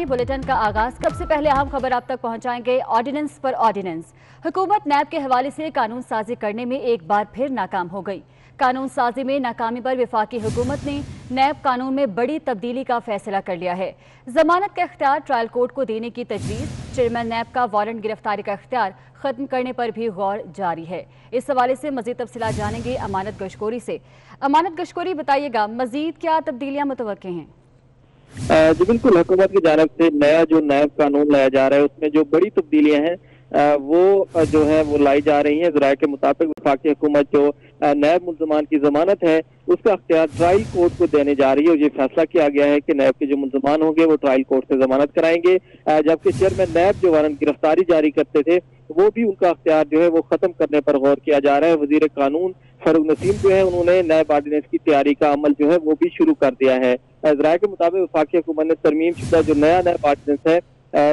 Bulletin का आगाज। सबसे पहले अहम खबर आप तक पहुंचाएंगे ऑर्डिनेंस पर ऑर्डिनेंस। हुकूमत नैब के हवाले से कानून साजी करने में एक बार फिर नाकाम हो गई। कानून साजी में नाकामी पर वफाकी हुकूमत ने नैब कानून में बड़ी तब्दीली का फैसला कर लिया है। जमानत का इख्तियार ट्रायल कोर्ट को देने की तजवीज़, चेयरमैन नैब का वारंट गिरफ्तारी का इख्तियार खत्म करने पर भी गौर जारी है। इस हवाले से मजीद तफसीलात जानेंगे अमानत गशकोरी से। अमानत गशकोरी, बताइएगा मजीद क्या तब्दीलियां मुतवक्के हैं? जी बिल्कुल, हुकूमत की जानिब से नया जो नैब कानून लाया जा रहा है उसमें जो बड़ी तब्दीलियां हैं वो जो है वो लाई जा रही हैं। ज़राए के मुताबिक वफाकी हुकूमत जो नैब मुल्ज़मान की जमानत है उसका अख्तियार ट्रायल कोर्ट को देने जा रही है और ये फैसला किया गया है कि नैब के जो मुल्ज़मान होंगे वो ट्रायल कोर्ट से जमानत कराएंगे, जबकि चेयरमैन नैब जो वारंट गिरफ्तारी जारी करते थे वो भी उनका अख्तियार जो है वो खत्म करने पर गौर किया जा रहा है। वजीर कानून फारूक नसीम जो है उन्होंने नैब ऑर्डिनेंस की तैयारी का अमल जो है वो भी शुरू कर दिया है। ज़राए के मुताबिक वफाकी हुकूमत ने तरमीम शुदा जो नया नैब ऑर्डिनेंस है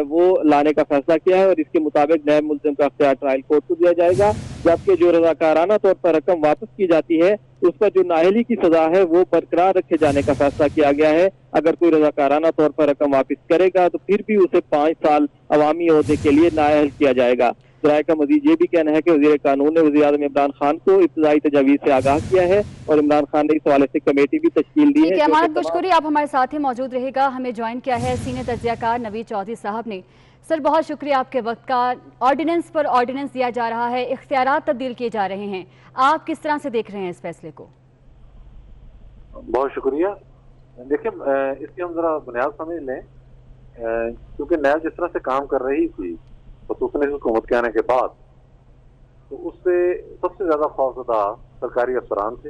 वो लाने का फैसला किया है और इसके मुताबिक नैब मुल्ज़िम का अख्तियार ट्रायल कोर्ट को दिया जाएगा, जबकि जो रज़ाकाराना तौर पर रकम वापस की जाती है उस पर जो नाअहली की सजा है वो बरकरार रखे जाने का फैसला किया गया है। अगर कोई रज़ाकाराना तौर पर रकम वापस करेगा तो फिर भी उसे 5 साल अवामी ओहदे के लिए नाअहल किया जाएगा। ज़राए का मजीद ये भी कहना है कि वज़ीर कानून ने वज़ीर आज़म इमरान खान को इब्तिदाई तजावीज़ से आगाह किया है और इमरान खान ने इस हवाले से कमेटी भी तश्कील दी है। अमानत गशकोरी, आप हमारे साथ ही मौजूद रहेगा। हमें ज्वाइन किया है सीनियर तज्ज़ियाकार नवीद चौधरी साहब ने। सर, बहुत शुक्रिया आपके वक्त का। ऑर्डिनेंस पर ऑर्डिनेंस दिया जा रहा है, इख्तियारात तब्दील किए जा रहे हैं, आप किस तरह से देख रहे हैं इस फैसले को? बहुत शुक्रिया। देखिए, इसकी हम जरा बुनियाद समझ लें, क्योंकि नैब जिस तरह से काम कर रही थी खसूसन इस हुकूमत के आने के बाद, तो उससे सबसे ज्यादा खौफजदा सरकारी अफसरान थे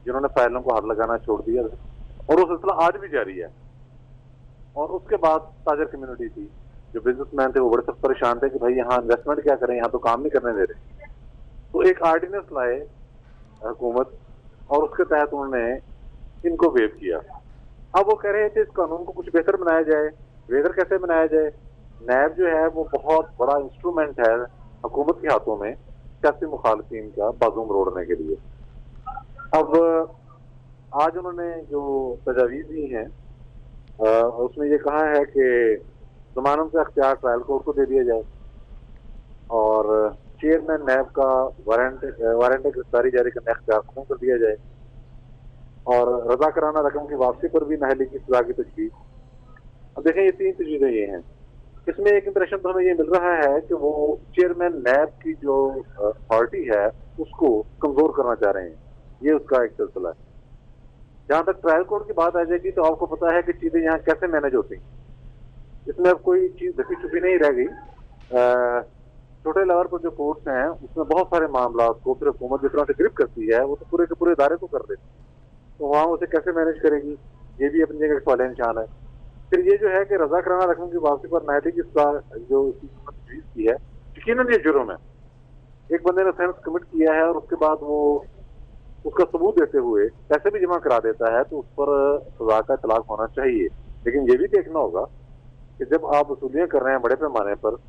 जिन्होंने फाइलों को हाथ लगाना छोड़ दिया और वो सिलसिला आज भी जारी है। और उसके बाद ताजर कम्युनिटी थी, जो बिजनेसमैन थे वो बड़े सख्त परेशान थे कि भाई यहाँ इन्वेस्टमेंट क्या करें, यहाँ तो काम नहीं करने दे रहे। तो एक आर्डिनेंस लाए हुकूमत और उसके तहत उन्होंने इनको वेव किया। अब वो कह रहे थे इस कानून को कुछ बेहतर बनाया जाए। बेहतर कैसे बनाया जाए? नैब जो है वो बहुत बड़ा इंस्ट्रूमेंट है हुकूमत के हाथों में सियासी मुखालफिन का बाजू मरोड़ने के लिए। अब आज उन्होंने जो तजावीज़ दी हैं उसमें ये कहा है कि जमानत का अख्तियार ट्रायल कोर्ट को दे दिया जाए और चेयरमैन नैब का वारंट गिरफ्तारी जारी करने का अख्तियार खत्म कर दिया जाए और रज़ाकाराना रकम की वापसी पर भी नाअहली की सजा की तजवीज़। अब देखें, ये 3 तजवीज़ें ये हैं। इसमें एक इंप्रेशन तो हमें ये मिल रहा है कि वो चेयरमैन नैब की जो अथॉरिटी है उसको कमजोर करना चाह रहे हैं, ये उसका एक सिलसिला है। जहां तक ट्रायल कोर्ट की बात आ जाएगी तो आपको पता है कि चीजें यहाँ कैसे मैनेज होती हैं। इसमें अब कोई चीज ढकी छुपी नहीं रह गई। छोटे लेवल पर जो कोर्ट्स हैं उसमें बहुत सारे मामला को फिर हुकूमत जिस तरह से ग्रिप करती है वो तो पूरे के पूरे इदारे को कर देती है, तो वहाँ उसे कैसे मैनेज करेगी, ये भी अपनी जगह सवाल निशान है। फिर ये जो है कि रज़ाकाराना रकम की वापसी पर नाअहली की जो तजवीज़ की है, यकीनन ये जुर्म है। एक बंदे ने ऑफेंस कमिट किया है और उसके बाद वो उसका सबूत देते हुए पैसे भी जमा करा देता है तो उस पर सजा का इतलाक होना चाहिए। लेकिन ये भी देखना होगा कि जब आप वसूलियाँ कर रहे हैं बड़े पैमाने पर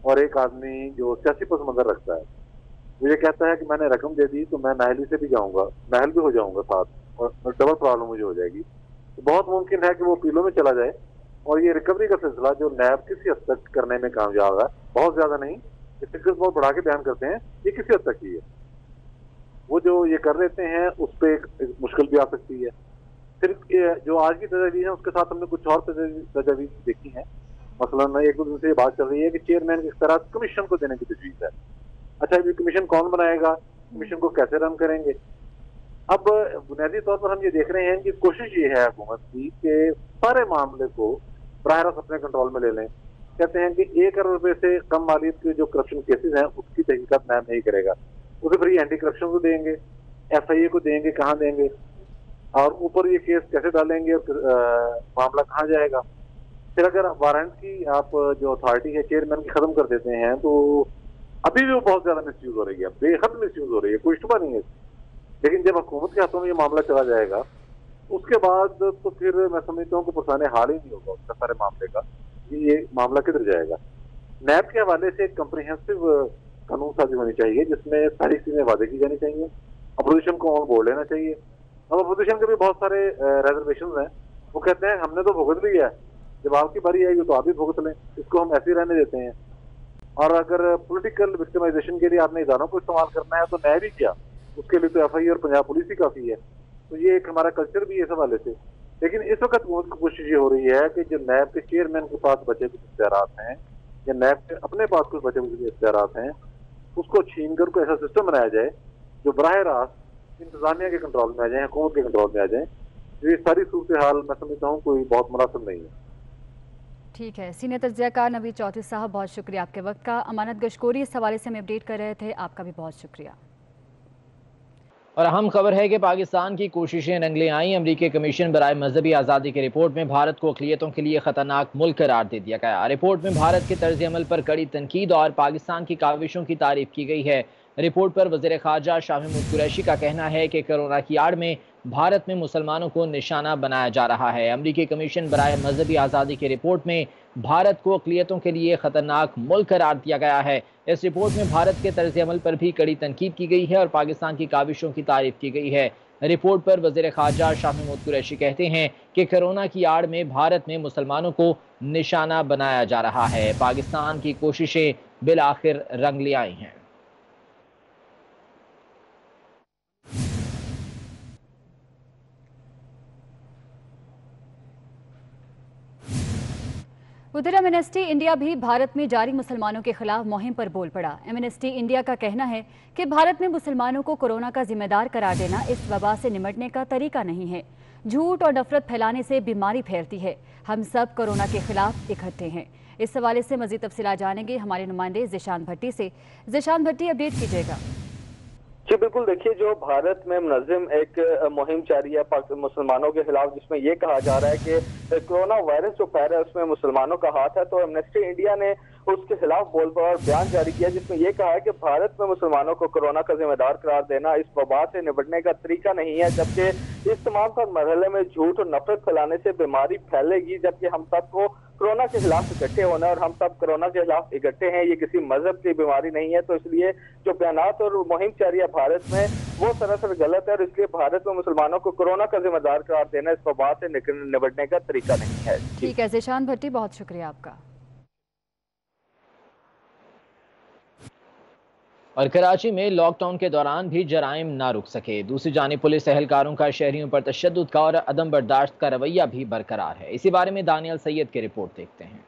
और एक आदमी जो सियासी पस मंजर रखता है वो ये कहता है कि मैंने रकम दे दी तो मैं नाअहली से भी जाऊँगा, नाअहल भी हो जाऊँगा साथ और डबल प्रॉब्लम मुझे हो जाएगी, तो बहुत मुमकिन है कि वो अपीलों में चला जाए और ये रिकवरी का सिलसिला जो नैब किसी हद तक करने में कामयाब है, बहुत ज्यादा नहीं, ये फिगर्स बहुत बढ़ा के बयान करते हैं, ये किसी हद तक ही है। वो जो ये कर लेते हैं उस पर एक मुश्किल भी आ सकती है। फिर जो आज की तजवीज़ है उसके साथ हमने कुछ और तजवीज़ देखी है। मसलन एक दो दिन से ये बात चल रही है कि चेयरमैन की इख्तियारात कमीशन को देने की तजवीज़ है। अच्छा, ये कमीशन कौन बनाएगा, कमीशन को कैसे रन करेंगे? अब बुनियादी तौर पर हम ये देख रहे हैं कि कोशिश ये है हुकूमत की कि सारे मामले को बराह रास्त अपने कंट्रोल में ले लें। कहते हैं कि 1 करोड़ रुपए से कम मालियत के जो करप्शन केसेस हैं उसकी तहकीकात नैब नहीं करेगा, उसे फिर ये एंटी करप्शन को देंगे, FIA को देंगे, कहाँ देंगे और ऊपर ये केस कैसे डालेंगे और मामला कहाँ जाएगा। फिर अगर वारंट की आप जो अथॉरिटी है चेयरमैन की खत्म कर देते हैं तो अभी भी वो बहुत ज्यादा मिसयूज हो रही है, बेहद मिसयूज हो रही है, कोई शुबा नहीं है। लेकिन जब हुकूमत के हाथों में ये मामला चला जाएगा उसके बाद तो फिर मैं समझता हूँ कि पुरसाने हाल ही नहीं होगा उसका सारे मामले का, ये मामला किधर जाएगा। नैब के हवाले से एक कम्प्रिहेंसिव कानून साजी होनी चाहिए जिसमें सारी चीजें वादे की जानी चाहिए, अपोजिशन को ऑन बोर्ड लेना चाहिए। अब अपोजिशन के भी बहुत सारे रिजर्वेशन हैं, वो कहते हैं हमने तो भुगत लिया है جب آپ کی باری آئے گی تو آپ بھی بھگت لیں، اس کو ہم ایسے ہی رہنے دیتے ہیں۔ اور اگر پولیٹیکل وکٹمائزیشن کے لیے آپ نے اداروں کو استعمال کرنا ہے تو میں بھی کیا، اس کے لیے تو ایف آئی اور پنجاب پولیس ہی کافی ہے۔ تو یہ ایک ہمارا کلچر بھی ہے اس حوالے سے۔ لیکن اس وقت کوشش یہ ہو رہی ہے کہ جو نیب کے چیئرمین کے پاس بچے کچھ اختیارات ہیں یا نیب کے اپنے پاس کچھ بچے کچھ اختیارات ہیں، اس کو چھین کر کوئی ایسا سسٹم بنایا جائے جو براہ راست انتظامیہ کے کنٹرول میں آ جائیں، حکومت کے کنٹرول میں آ جائیں۔ یہ ساری صورتحال میں سمجھتا ہوں کوئی بہت مناسب نہیں ہے۔ ٹھیک ہے، سینئر تجزیہ کار نوید چودھری صاحب، بہت شکریہ آپ کے وقت کا۔ امانت گشکوری اس حوالے سے ہمیں اپڈیٹ کر رہے تھے، آپ کا بھی بہت شکریہ۔ اور اہم خبر ہے کہ پاکستان کی کوششیں ننگلیں آئیں۔ امریکی کمیشن برائے مذہبی آزادی کی رپورٹ میں بھارت کو اقلیتوں کے لیے خطرناک ملک قرار دے دیا گیا۔ رپورٹ میں بھارت کے طرز عمل پر کڑی تنقید اور پاکستان کی کاوشوں کی تعریف کی گئی ہے۔ رپورٹ پر وزیر خارجہ شاہ محمود قریشی کا کہنا ہے کہ کورونا کی آڑ میں بھارت میں مسلمانوں کو نشانہ بنایا جا رہا ہے۔ امریکی کمیشن برائے مذہبی آزادی کی رپورٹ میں بھارت کو اقلیتوں کے لیے خطرناک ملک قرار دیا گیا ہے۔ اس رپورٹ میں بھارت کے طرز عمل پر بھی کڑی تنقید کی گئی ہے اور پاکستان کی کاوشوں کی تعریف کی گئی ہے۔ رپورٹ پر وزیر خارجہ شاہ محمود قریشی کہتے ہیں کہ کورونا کی آڑ میں بھارت میں مسلمانوں کو نشانہ بنایا جا رہا ہے۔ پاکستان کی کوششیں بالآخر رنگ لے آئی ہیں۔ ادھر ایمنسٹی انڈیا بھی بھارت میں جاری مسلمانوں کے خلاف مہم پر بول پڑا۔ ایمنسٹی انڈیا کا کہنا ہے کہ بھارت میں مسلمانوں کو کورونا کا ذمہ دار قرار دینا اس وبا سے نمٹنے کا طریقہ نہیں ہے۔ جھوٹ اور نفرت پھیلانے سے بیماری پھیلتی ہے۔ ہم سب کورونا کے خلاف اکٹھے ہیں۔ اس حوالے سے مزید تفصیلات جانیں گے ہمارے نمائندے ذیشان بھٹی سے۔ ذیشان بھٹی، اپڈیٹ کیجیے گا۔ جی بالکل، دیکھیے جو بھارت میں منظم ایک مہم جاری ہے مسلمانوں کے خلاف، جس میں یہ کہا جا رہا ہے کہ کورونا وائرس جو پھیل رہا ہے اس میں مسلمانوں کا ہاتھ ہے، تو ایمنسٹی انڈیا نے اس کے خلاف بول پڑا اور بیان جاری کیا جس میں یہ کہا ہے کہ بھارت میں مسلمانوں کو کورونا کا ذمہ دار قرار دینا اس وبا سے نمٹنے کا طریقہ نہیں ہے، جبکہ اس تمام تر مرحلے میں جھوٹ اور نفرت پھیلانے سے بیماری پھیلے گی، جبکہ ہم سب کو کورونا کے خلاف اکٹھے ہونا ہے اور ہم سب کورونا کے خلاف اکٹھے ہیں۔ یہ کسی مذہب کی بیماری نہیں ہے، تو اس لیے جو بیانات اور مہم جاری ہے بھارت میں وہ سراسر غلط ہے، اور اس لیے بھارت میں مسلمانوں کو کورونا کا ذمہ دار قرار دینا اس وبا سے نمٹنے کا طریقہ نہیں ہے۔ ٹھیک ہے ذیشان بھٹی، بہت شکریہ آپ کا۔ اور کراچی میں لاک ڈاؤن کے دوران بھی جرائم نہ رک سکے۔ دوسری جانب پولیس اہلکاروں کا شہریوں پر تشدد کا اور عدم برداشت کا رویہ بھی برقرار ہے۔ اسی بارے میں دانیال سید کی رپورٹ دیکھتے ہیں۔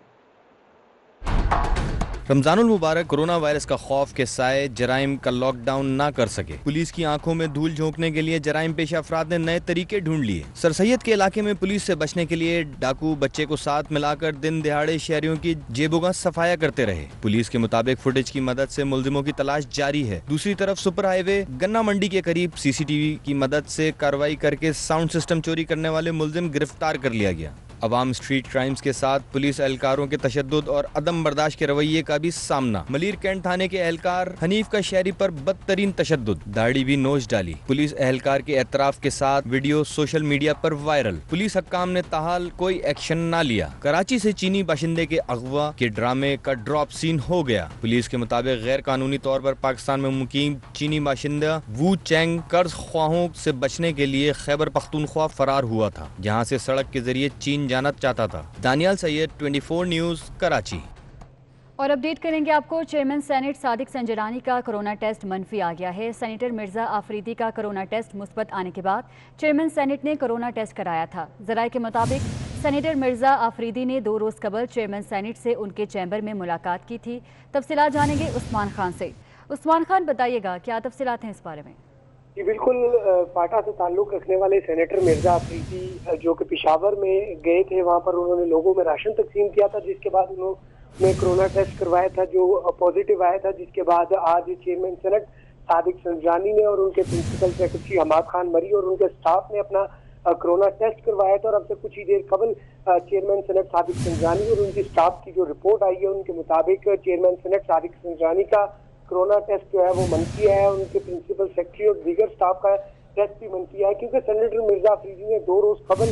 رمضان المبارک کورونا وائرس کا خوف کے سائے جرائم کا لاک ڈاؤن نہ کر سکے۔ پولیس کی آنکھوں میں دھول جھونکنے کے لیے جرائم پیش افراد نے نئے طریقے ڈھونڈ لیے۔ سر سید کے علاقے میں پولیس سے بچنے کے لیے ڈاکو بچے کو ساتھ ملا کر دن دہاڑے شہریوں کی جیبوں کا صفایا کرتے رہے۔ پولیس کے مطابق فوٹیج کی مدد سے ملزموں کی تلاش جاری ہے۔ دوسری طرف سپر ہائی وے گنا منڈی کے قریب سی سی ٹی وی کی مدد سے کارروائی کر کے ساؤنڈ سسٹم چوری کرنے والے ملزم گرفتار کر لیا گیا۔ عوام اسٹریٹ کرائمز کے ساتھ پولیس اہلکاروں کے تشدد اور عدم برداشت کے رویے کا بھی سامنا۔ ملیر کینٹ تھانے کے اہلکار حنیف کا شہری پر بدترین تشدد، داڑھی بھی نوچ ڈالی۔ پولیس اہلکار کے اعتراف کے ساتھ ویڈیو سوشل میڈیا پر وائرل۔ پولیس حکام نے تاحال کوئی ایکشن نہ لیا۔ کراچی سے چینی باشندے کے اغوا کے ڈرامے کا ڈراپ سین ہو گیا۔ پولیس کے مطابق غیر قانونی طور پر پاکستان میں مقیم چینی باشندہ وو چینگ قرض خواہوں سے بچنے کے لیے خیبر پختونخوا فرار ہوا تھا، جہاں سے سڑک کے ذریعے چین جانا چاہتا تھا۔ دانیال سید، 24 نیوز، کراچی۔ اور اپڈیٹ کریں گے آپ کو، چیئرمین سینٹ صادق سنجرانی کا کورونا ٹیسٹ منفی آ گیا ہے۔ سینیٹر مرزا آفریدی کا کورونا ٹیسٹ مثبت آنے کے بعد چیئرمین سینٹ نے کورونا ٹیسٹ کرایا تھا۔ ذرائع کے مطابق سینیٹر مرزا آفریدی نے 2 روز قبل چیئرمین سینٹ سے ان کے چیمبر میں ملاقات کی تھی۔ تفصیلات جانیں گے عثمان خان سے۔ عثمان خان، بتائیے گا کیا تفصیلات ہیں اس بارے میں؟ جی بالکل، فاٹا سے تعلق رکھنے والے سینیٹر مرزا آفریدی جو کہ پشاور میں گئے تھے، وہاں پر انہوں نے لوگوں میں راشن تقسیم کیا تھا، جس کے بعد انہوں نے کورونا ٹیسٹ کروایا تھا جو پازیٹیو آیا تھا، جس کے بعد آج چیئرمین سینٹ صادق سنجرانی نے اور ان کے پرنسپل سیکرٹری حماد خان مری اور ان کے سٹاف نے اپنا کورونا ٹیسٹ کروایا تھا، اور اب سے کچھ ہی دیر قبل چیئرمین سینٹ صادق سنجرانی اور ان کی سٹاف کی جو رپورٹ آئی ہے ان کے مطابق چیئرمین سینٹ صادق سنجرانی کا کورونا ٹیسٹ جو ہے وہ منفی ہے، ان کے پرنسپل سیکرٹری اور دیگر سٹاف کا ٹیسٹ بھی منفی ہے، کیونکہ سینیٹر مرزا آفریدی نے 2 روز قبل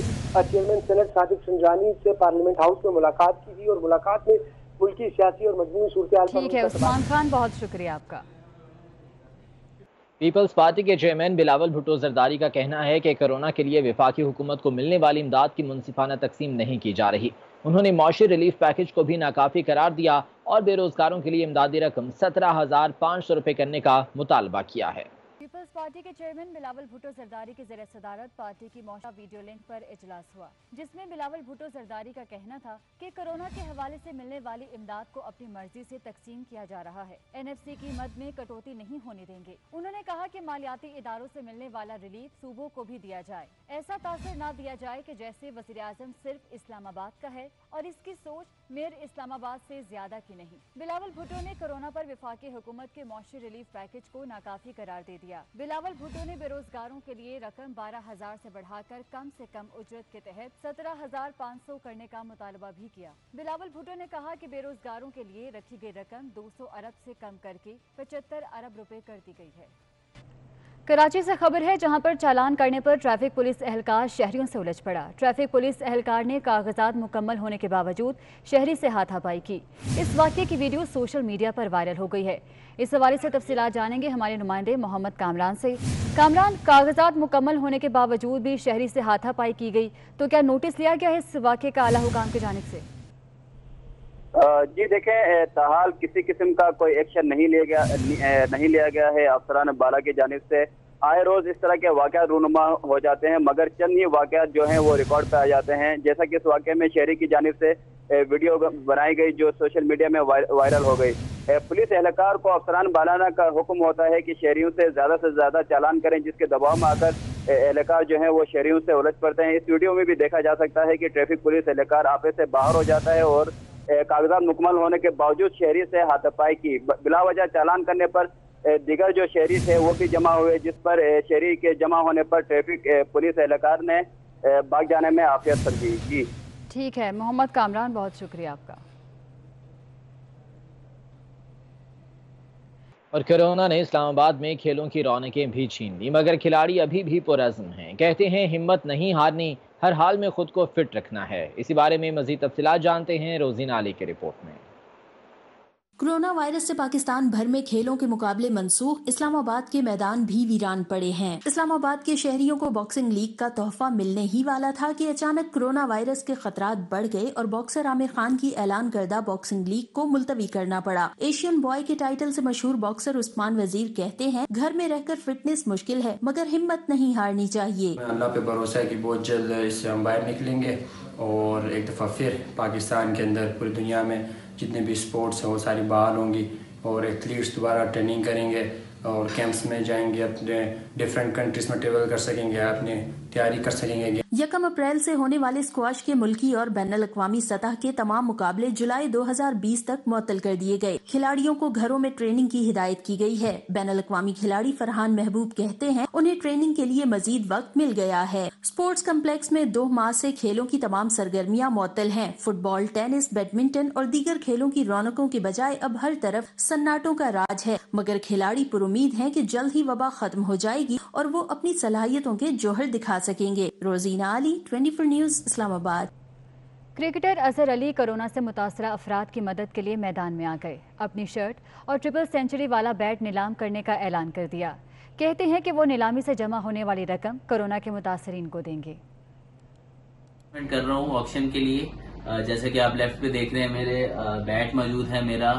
چیئرمین سینٹ صادق سنجرانی سے پارلیمنٹ ہاؤس میں ملاقات کی تھی اور ملاقات میں ملکی سیاسی اور مجموعی صورتحال پر۔ ٹھیک ہے عثمان خان، بہت شکریہ آپ کا۔ پیپلز پارٹی کے چیئرمین بلاول بھٹو زرداری کا کہنا ہے کہ کورونا کے لیے وفاقی حکومت کو ملنے والی امداد کی منصفانہ تقسیم نہیں کی جا رہی۔ उन्होंने मौशी रिलीफ पैकेज को भी नाकाफी करार दिया और बेरोजगारों के लिए इमदादी रकम 17,500 रुपए करने का मुतालबा किया है। पीपल्स पार्टी के चेयरमैन बिलावल भुट्टो जरदारी की ज़ेर सदारत पार्टी की मौजूदा वीडियो लिंक पर इजलास हुआ, जिसमें बिलावल भुट्टो जरदारी का कहना था कि कोरोना के हवाले से मिलने वाली इमदाद को अपनी मर्जी से तकसीम किया जा रहा है। एनएफसी की मद में कटौती नहीं होने देंगे। उन्होंने कहा कि मालियाती इदारों से मिलने वाला रिलीफ सूबों को भी दिया जाए, ऐसा तासर न दिया जाए कि जैसे वज़ीर आज़म सिर्फ इस्लामाबाद का है और इसकी सोच मेयर इस्लामाबाद से ज्यादा की नहीं। बिलावल भुट्टो ने कोरोना पर वफाकी हुकूमत के मौशी रिलीफ पैकेज को नाकाफी करार दे दिया। बिलावल भुट्टो ने बेरोजगारों के लिए रकम 12,000 से बढ़ाकर कम से कम उजरत के तहत 17,500 करने का मुतालबा भी किया। बिलावल भुट्टो ने कहा कि बेरोजगारों के लिए रखी गई रकम 200 अरब से कम करके 75 अरब रुपए कर दी गई है। कराची से खबर है, जहां पर चालान करने पर ट्रैफिक पुलिस एहलकार शहरियों से उलझ पड़ा। ट्रैफिक पुलिस एहलकार ने कागजात मुकम्मल होने के बावजूद शहरी से हाथापाई की। इस वाक़ये की वीडियो सोशल मीडिया पर वायरल हो गई है। इस हवाले से तफसीलात जानेंगे हमारे नुमाइंदे मोहम्मद कामरान से। कामरान, कागजात मुकम्मल होने के बावजूद भी शहरी से हाथापाई की गई, तो क्या नोटिस लिया गया है इस वाक़ये का आला हुकाम की जानिब से? जी देखें, ताहाल किसी किस्म का कोई एक्शन नहीं लिया गया है अफसरान बाला की जानिब से। आए रोज इस तरह के वाक़यात रूनुमा हो जाते हैं, मगर चंद ही वाक़यात जो हैं वो रिकॉर्ड पे आ जाते हैं। जैसा कि इस वाक़े में शहरी की जानिब से वीडियो बनाई गई जो सोशल मीडिया में वायरल हो गई। पुलिस एहलकार को अफसरान बालाना का हुक्म होता है कि शहरियों से ज़्यादा चालान करें, जिसके दबाव में आकर एहलकार जो है वो शहरियों से उलझ पड़ते हैं। इस वीडियो में भी देखा जा सकता है कि ट्रैफिक पुलिस एहलकार आपे से बाहर हो जाता है और कागजात मुकम्मल होने के बावजूद शहरी से हाथापाई की। बिलावजह चालान करने पर दिगर जो शहरी थे वो भी जमा हुए, जिस पर शहरी के जमा होने पर ट्रैफिक पुलिस एहलकार ने भाग जाने में आफियत समझी। जी ठीक है मोहम्मद कामरान, बहुत शुक्रिया आपका। और कोरोना ने इस्लामाबाद में खेलों की रौनकें भी छीन ली, मगर खिलाड़ी अभी भी पुरअज़्म हैं। कहते हैं हिम्मत नहीं हारनी, हर हाल में खुद को फिट रखना है। इसी बारे में मज़ीद तफसीलात जानते हैं रोजीना अली की रिपोर्ट में। कोरोना वायरस से पाकिस्तान भर में खेलों के मुकाबले मनसूख, इस्लामाबाद के मैदान भी वीरान पड़े हैं। इस्लामाबाद के शहरियों को बॉक्सिंग लीग का तोहफा मिलने ही वाला था कि अचानक कोरोना वायरस के खतरात बढ़ गए और बॉक्सर आमिर खान की ऐलान करदा बॉक्सिंग लीग को मुलतवी करना पड़ा। एशियन बॉय के टाइटल से मशहूर बॉक्सर उस्मान वजीर कहते हैं, घर में रहकर फिटनेस मुश्किल है, मगर हिम्मत नहीं हारनी चाहिए। अल्लाह पे भरोसा है कि बहुत जल्द इससे हम बाहर निकलेंगे और एक दफ़ा फिर पाकिस्तान के अंदर पूरी दुनिया में जितने भी स्पोर्ट्स हैं वो सारी बहाल होंगी और एथलीट्स दोबारा ट्रेनिंग करेंगे और कैंप्स में जाएंगे, अपने डिफरेंट कंट्रीज में ट्रेवल कर सकेंगे, अपनी तैयारी कर सकेंगे। 1 अप्रैल से होने वाले स्क्वाश के मुल्की और बैनुल-अक़वामी सतह के तमाम मुकाबले जुलाई 2020 तक मुअत्तल कर दिए गए। खिलाड़ियों को घरों में ट्रेनिंग की हिदायत की गई है। बैनुल-अक़वामी खिलाड़ी फरहान महबूब कहते हैं, उन्हें ट्रेनिंग के लिए मजीद वक्त मिल गया है। स्पोर्ट्स कम्प्लेक्स में 2 माह से खेलों की तमाम सरगर्मियां मुअत्तल हैं। फुटबॉल, टेनिस, बैडमिंटन और दीगर खेलों की रौनकों के बजाय अब हर तरफ सन्नाटों का राज है, मगर खिलाड़ी पुरुमीद हैं कि जल्द ही वबा खत्म हो जाएगी और वो अपनी सलाहियतों के जौहर दिखा सकेंगे। Rozina Ali, 24 news, Islamabad. Cricketer Azhar Ali corona से मुतासरा अफराद की मदद के लिए मैदान में आ गए। अपनी शर्ट और ट्रिपल सेंचुरी वाला बैट नीलाम करने का ऐलान कर दिया। कहते हैं कि वो नीलामी से जमा होने वाली रकम कोरोना के मुतासरीन को देंगे। कर रहा हूँ ऑक्शन के लिए। जैसे कि आप लेफ्ट पे देख रहे हैं, मेरे बैट मौजूद है मेरा,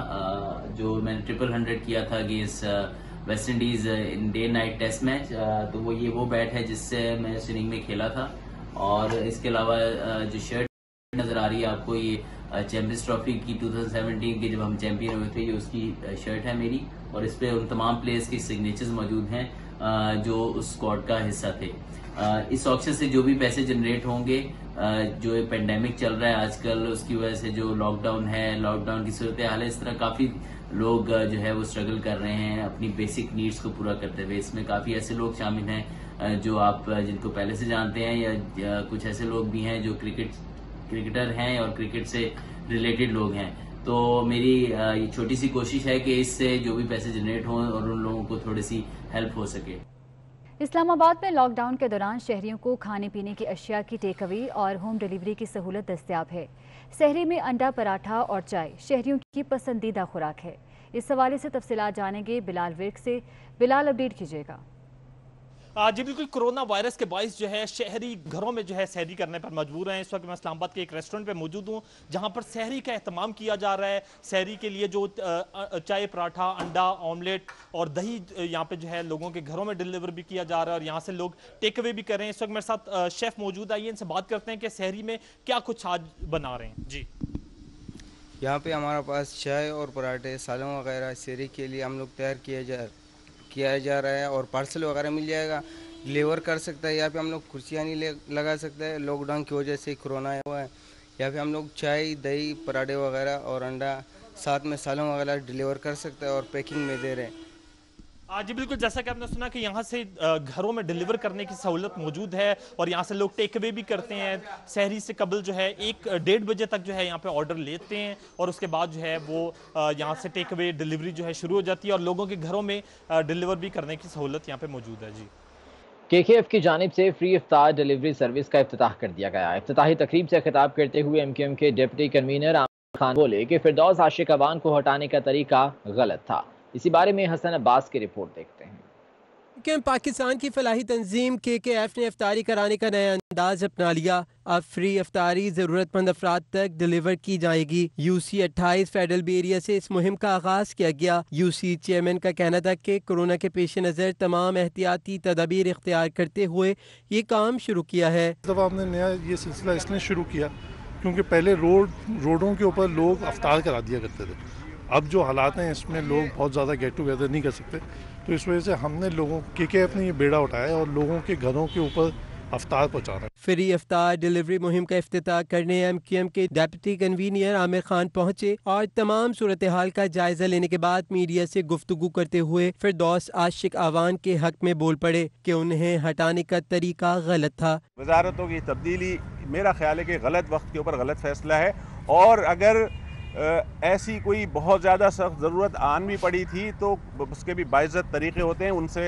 जो मैंने 100 किया था against West Indies in day night test match. तो वो बैट है जिससे मैं स्विनिंग में खेला था। और इसके अलावा जो शर्ट नजर आ रही है आपको, ये चैंपियंस ट्रॉफी की 2017 की जब हम चैंपियन हुए थे, ये उसकी शर्ट है मेरी। और इस पे उन तमाम प्लेयर्स की सिग्नेचर्स मौजूद हैं जो उस स्क्वाड का हिस्सा थे। इस ऑक्शन से जो भी पैसे जनरेट होंगे, जो पेंडेमिक चल रहा है आजकल, उसकी वजह से जो लॉकडाउन है, लॉकडाउन की सूरत हाल है, इस तरह काफी लोग जो है वो स्ट्रगल कर रहे हैं अपनी बेसिक नीड्स को पूरा करते हुए। इसमें काफी ऐसे लोग शामिल हैं जो आप जिनको पहले से जानते हैं, या कुछ ऐसे लोग भी हैं जो क्रिकेटर हैं और क्रिकेट से रिलेटेड लोग हैं। तो मेरी ये छोटी सी कोशिश है कि इससे जो भी पैसे जनरेट हों और उन लोगों को थोड़ी सी हेल्प हो सके। इस्लामाबाद में लॉकडाउन के दौरान शहरियों को खाने पीने की अशिया की टेक अवे और होम डिलीवरी की सहूलत दस्तयाब है। सहरी में अंडा, पराठा और चाय शहरियों की पसंदीदा खुराक है। इस हवाले से तफसीलात जानेंगे बिलाल विर्क से। बिलाल, अपडेट कीजिएगा। जी बिल्कुल, कोरोना वायरस के बाइस जो है शहरी घरों में जो है सहरी करने पर मजबूर हैं। इस वक्त मैं इस्लामाबाद के एक रेस्टोरेंट पे मौजूद हूँ जहाँ पर सहरी का एहतमाम किया जा रहा है। सहरी के लिए जो चाय, पराठा, अंडा, ऑमलेट और दही यहाँ पे जो है लोगों के घरों में डिलीवर भी किया जा रहा है और यहाँ से लोग टेक अवे भी कर रहे हैं। इस वक्त मेरे साथ शेफ मौजूद है, इनसे बात करते हैं कि सहरी में क्या कुछ आज बना रहे हैं। जी, यहाँ पे हमारे पास चाय और पराठे, सालन वगैरह सहरी के लिए हम लोग तैयार किया जा रहा है और पार्सल वगैरह मिल जाएगा, डिलीवर कर सकता है। यहाँ पे हम लोग कुर्सियाँ नहीं लगा सकते हैं, लॉकडाउन की वजह से कोरोना हुआ है। यहाँ पे हम लोग चाय, दही, पराठे वगैरह और अंडा साथ में सालन वगैरह डिलीवर कर सकते हैं और पैकिंग में दे रहे हैं। जी बिल्कुल, जैसा कि आपने सुना कि यहाँ से घरों में डिलीवर करने की सहूलत मौजूद है और यहाँ से लोग टेक अवे भी करते हैं। सहरी से कबल जो है 1-1.5 बजे तक जो है यहाँ पे ऑर्डर लेते हैं और उसके बाद जो है वो यहाँ से टेक अवे डिलीवरी जो है शुरू हो जाती है और लोगों के घरों में डिलीवर भी करने की सहूलत यहाँ पे मौजूद है। जी, KKF की जानिब से फ्री इफ्तार डिलीवरी सर्विस का इफ्तिताह कर दिया गया। इफ्तिताही तकरीब से खिताब करते हुए MQM के डिप्टी कन्वीनर आमिर खान बोले कि फिरदौस आशिक अवान को हटाने का तरीका गलत था। इसी बारे में हसन अब्बास की रिपोर्ट देखते हैं। पाकिस्तान की फलाही तंजीम KKF ने इफ्तारी कराने का नया अंदाज अपना लिया। अब फ्री इफ्तारी ज़रूरतमंद अफराद तक डिलीवर की जाएगी। UC 28 फेडरल बी एरिया से इस मुहिम का आगाज किया गया। UC चेयरमैन का कहना था कि कोरोना के पेश नज़र तमाम एहतियाती तदाबीर इख्तियार करते हुए ये काम शुरू किया है। जब आपने नया ये सिलसिला इसलिए शुरू किया क्योंकि पहले रोडों के ऊपर लोग अफ्तार करा दिया करते थे। अब जो हालात हैं इसमें लोग बहुत ज़्यादा गेट टुगेदर नहीं कर सकते, तो इस वजह से हमने KKF ने ये बेड़ा उठाया और लोगों के घरों के ऊपर अफ्तार पहुँचाना। फ्री इफ्तार डिलीवरी मुहिम का इफ्तिताह करने MQM के डिप्टी कन्वीनर आमिर खान पहुंचे और तमाम सूरत हाल का जायजा लेने के बाद मीडिया से गुफ्तगू करते हुए फिरदौस आशिक अवान के हक में बोल पड़े कि उन्हें हटाने का तरीका गलत था। वजारतों की तब्दीली मेरा ख्याल है कि गलत वक्त के ऊपर गलत फैसला है और अगर ऐसी कोई बहुत ज़्यादा सख्त ज़रूरत आन भी पड़ी थी तो उसके भी बाइज़्ज़त तरीक़े होते हैं। उनसे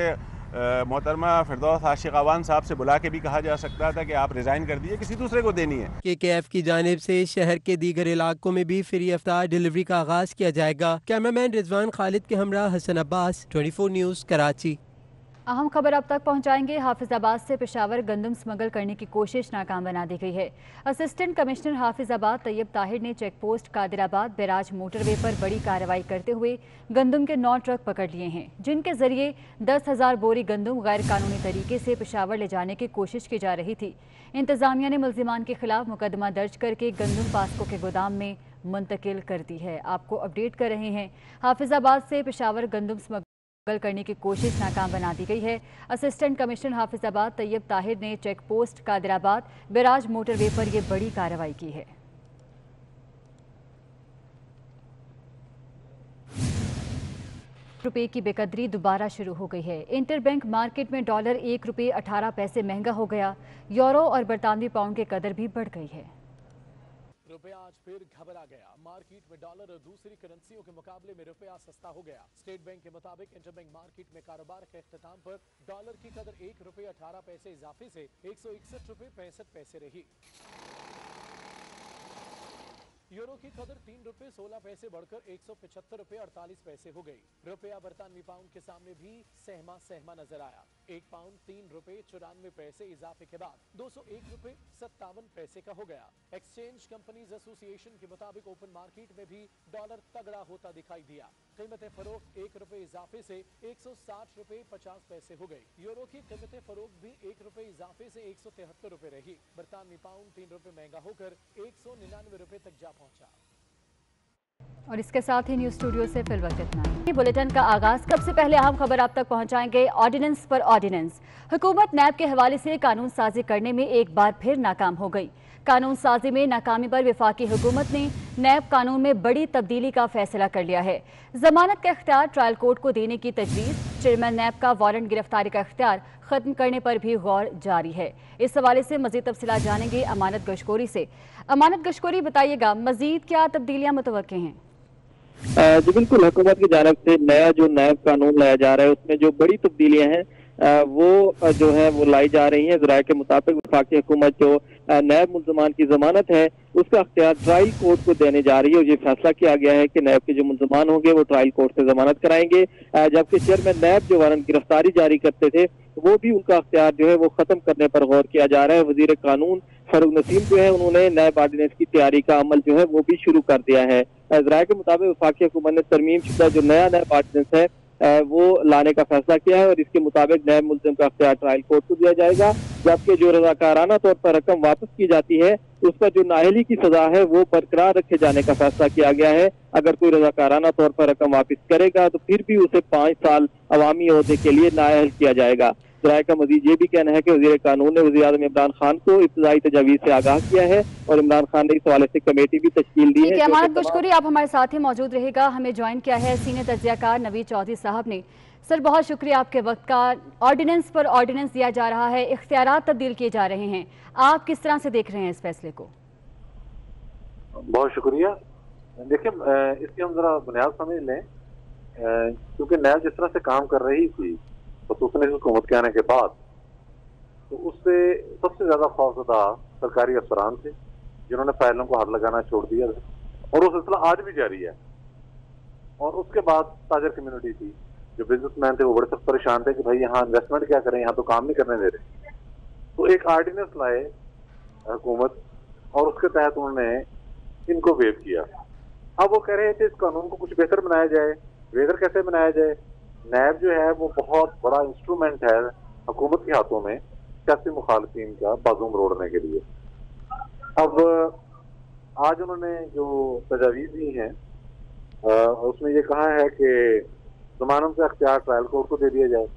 मोहतरमा फिरदौस आशिक अवान साहब से बुला के भी कहा जा सकता था कि आप रिज़ाइन कर दीजिए, किसी दूसरे को देनी है। KKF की जानिब से शहर के दीगर इलाकों में भी फ्री इफ्तार डिलीवरी का आगाज़ किया जाएगा। कैमरामैन रिजवान खालिद के हमरा हसन अब्बास, 24 न्यूज़, कराची। अहम खबर अब तक पहुंचाएंगे। हाफिजाबाद से पेशावर गंदम स्मगल करने की कोशिश नाकाम बना दी गई है। असिस्टेंट कमिश्नर हाफिजाबाद तैयब ताहिर ने check post Qadirabad barrage motorway पर बड़ी कार्रवाई करते हुए गंदम के 9 ट्रक पकड़ लिए हैं, जिनके जरिए 10,000 बोरी गंदम गैर कानूनी तरीके से पेशावर ले जाने की कोशिश की जा रही थी। इंतजामिया ने मुल्जिमान के खिलाफ मुकदमा दर्ज करके गंदम पास्को के गोदाम में मुंतकिल कर दी है। आपको अपडेट कर रहे हैं। हाफिजाबाद से पेशावर गंदम स्मगल करने की कोशिश नाकाम बना दी गई है। असिस्टेंट कमिश्नर हाफिजाबाद तैयब ताहिर ने check post Qadirabad barrage motorway पर यह बड़ी कार्रवाई की है। रुपए की बेकदरी दोबारा शुरू हो गई है। इंटरबैंक मार्केट में डॉलर $1.18 महंगा हो गया। यूरो और बरतानवी पाउंड की कदर भी बढ़ गई है। रुपया आज फिर घबरा गया। मार्केट में डॉलर और दूसरी करेंसियों के मुकाबले में रुपया सस्ता हो गया। स्टेट बैंक के मुताबिक इंटरबैंक मार्केट में कारोबार के इख्तिताम पर डॉलर की कदर $1.18 इजाफे से $161.65 रही। यूरो की कदर $3.16 बढ़कर $175.48 हो गई। रुपया बरतानवी पाउंड के सामने भी सहमा नजर आया। एक पाउंड $3.94 इजाफे के बाद $201.57 का हो गया। एक्सचेंज कंपनीज एसोसिएशन के मुताबिक ओपन मार्केट में भी डॉलर तगड़ा होता दिखाई दिया। कीमत फरोख्त $1 इजाफे से $160.50 हो गई। यूरो की कीमत फरोख्त भी $1 इजाफे से $173 रही। बरतानवी पाउंड $3 महंगा होकर $199 तक जा पहुंचा। और इसके साथ ही न्यूज स्टूडियो से फिल वक्त इतना ही। बुलेटिन का आगाज कब से पहले अहम खबर आप तक पहुंचाएंगे। ऑर्डिनेंस पर ऑर्डिनेंस। हुकूमत नैब के हवाले से कानून साजी करने में एक बार फिर नाकाम हो गई। कानून साजी में नाकामी पर वफाकी हुकूमत ने नैब कानून में बड़ी तब्दीली का फैसला कर लिया है। जमानत का इख्तियार ट्रायल कोर्ट को देने की तजवीज़, चेयरमैन नैब का वारंट गिरफ्तारी का इख्तियार खत्म करने पर भी गौर जारी है। इस हवाले से मजीद तफसीलात जानेंगे अमानत गशकोरी से। अमानत गशकोरी, बताइएगा मजीद क्या तब्दीलियां मुतवक्के हैं? जी बिल्कुल, हुकूमत की जानिब से नया जो नैब कानून लाया जा रहा है उसमें जो बड़ी तब्दीलियां हैं वो जो है वो लाई जा रही हैं। ज़राए के मुताबिक वफाकी हुकूमत जो नैब मुलजमान की जमानत है उसका अख्तियार ट्रायल कोर्ट को देने जा रही है। और ये फैसला किया गया है कि नैब के जो मुलजमान होंगे वो ट्रायल कोर्ट से जमानत कराएंगे, जबकि चेयरमैन नैब जो वारंट गिरफ्तारी जारी करते थे वो भी उनका अख्तियार जो है वो खत्म करने पर गौर किया जा रहा है। वजीर कानून फारूक नसीम जो है उन्होंने नैब ऑर्डिनेंस की तैयारी का अमल जो है वो भी शुरू कर दिया है। ज़राए के मुताबिक वफाकी हुकूमत ने तरमीम शुदा जो नया नैब ऑर्डिनेंस है वो लाने का फैसला किया है और इसके मुताबिक नैब मुल्जिम का अख्तियार ट्रायल कोर्ट को दिया जाएगा, जबकि जो रजाकाराना तौर पर रकम वापस की जाती है उस पर जो नाअहली की सजा है वो बरकरार रखे जाने का फैसला किया गया है। अगर कोई रजाकाराना तौर पर रकम वापस करेगा तो फिर भी उसे 5 साल अवामी ओहदे के लिए नाअहल किया जाएगा। ज़राए का मजीद ये भी कहना है कि वज़ीर कानून ने वज़ीर आज़म इमरान खान को इब्तिदाई तजावीज़ से आगाह किया है और इमरान खान ने इस हवाले से कमेटी भी तश्कील दी है। अमानत गुशकुरी, आप हमारे साथ ही मौजूद रहेगा। हमें ज्वाइन किया है सीनियर तज्ज़ियाकार नवीद चौधरी साहब ने। सर बहुत शुक्रिया आपके वक्त का। ऑर्डिनेंस पर ऑर्डिनेंस दिया जा रहा है, इख्तियारात तब्दील किए जा रहे हैं, आप किस तरह से देख रहे हैं इस फैसले को? बहुत शुक्रिया। देखिए, इसकी हम जरा बुनियाद समझ लें, क्योंकि नैब जिस तरह से काम कर रही थी खसूसन इस हुकूमत के आने के बाद, तो उससे सबसे ज्यादा खौफजदा सरकारी अफसरान थे जिन्होंने फाइलों को हाथ लगाना छोड़ दिया और वो सिलसिला आज भी जारी है। और उसके बाद ताजर कम्युनिटी थी, जो बिजनेसमैन थे वो बड़े सब परेशान थे कि भाई यहाँ इन्वेस्टमेंट क्या करें, यहाँ तो काम नहीं करने दे रहे। तो एक ऑर्डिनेंस लाए हुकूमत और उसके तहत उन्होंने इनको वेव किया। अब वो कह रहे थे इस कानून को कुछ बेहतर बनाया जाए। बेहतर कैसे बनाया जाए? नैब जो है वो बहुत बड़ा इंस्ट्रूमेंट है हुकूमत के हाथों में सियासी मुखालफिन का बाजूम रोड़ने के लिए। अब आज उन्होंने जो तजावीज़ दी हैं उसमें ये कहा है कि जमानत से अख्तियार ट्रायल कोर्ट को दे दिया जाए